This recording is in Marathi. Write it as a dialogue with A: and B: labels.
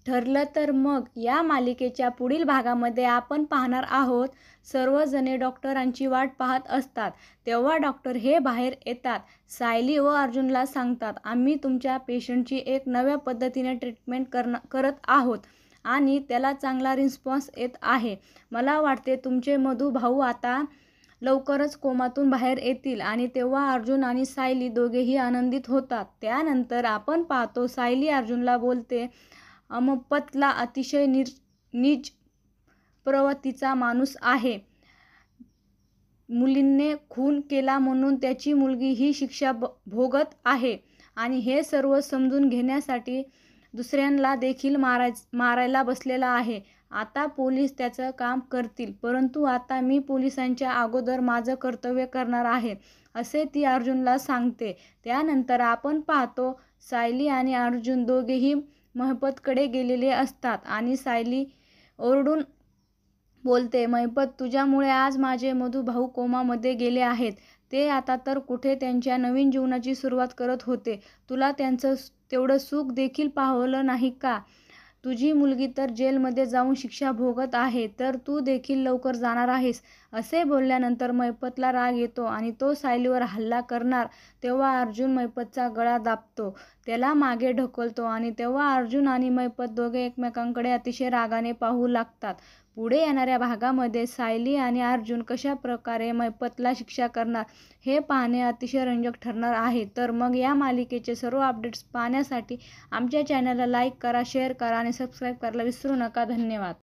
A: ठरलं तर मग या मालिकेच्या पुढील भागामध्ये आपण पाहणार आहोत. सर्वजणे डॉक्टरांची वाट पाहत असतात तेव्हा डॉक्टर हे बाहेर येतात. सायली व अर्जुनला सांगतात, आम्ही तुमच्या पेशंटची एक नव्या पद्धतीने ट्रीटमेंट करत आहोत आणि त्याला चांगला रिस्पॉन्स येत आहे. मला वाटते तुमचे मधू भाऊ आता लवकरच कोमातून बाहेर येतील. आणि तेव्हा अर्जुन आणि सायली दोघेही आनंदित होतात. त्यानंतर आपण पाहतो सायली अर्जुनला बोलते, अमपतला अतिशय नीच प्रवृत्तीचा माणूस आहे. मुलीने खून केला म्हणून त्याची मुलगी ही शिक्षा भोगत आहे आणि हे सर्व समजून घेण्यासाठी दुसऱ्यांना देखील मारायला बसलेला आहे. आता पोलीस त्याचं काम करतील, परंतु आता मी पोलिसांच्या अगोदर माझं कर्तव्य करणार आहे, असे ती अर्जुनला सांगते. त्यानंतर आपण पाहतो सायली आणि अर्जुन दोघेही महपतकडे गेलेले असतात आणि सायली ओरडून बोलते, महिपत, तुझ्यामुळे आज माझे मधू भाऊ कोमामध्ये गेले आहेत. ते आता तर कुठे त्यांच्या नवीन जीवनाची सुरुवात करत होते. तुला त्यांचं तेवढं सुख देखील पाहवलं नाही का? तुझी मुलगी तर जेलमध्ये जाऊन शिक्षा भोगत आहे, तर तू देखील लवकर जाणार आहेस. असे बोलल्यानंतर महिपतला राग येतो आणि तो सायलीवर हल्ला करणार तेव्हा अर्जुन महिपतचा गळा दाबतो, त्याला मागे ढकलतो आणि तेव्हा अर्जुन आणि महिपत दोघे एकमेकांकडे अतिशय रागाने पाहू लागतात. पुढे येणाऱ्या भागामध्ये सायली आणि अर्जुन कशा प्रकारे महिपतला शिक्षा करणार हे पाहणे अतिशय रंजक ठरणार आहे. तर मग या मालिकेचे सर्व अपडेट्स पाहण्यासाठी आमच्या चॅनलला लाईक करा, शेअर करा आणि सबस्क्राईब करायला विसरू नका. धन्यवाद.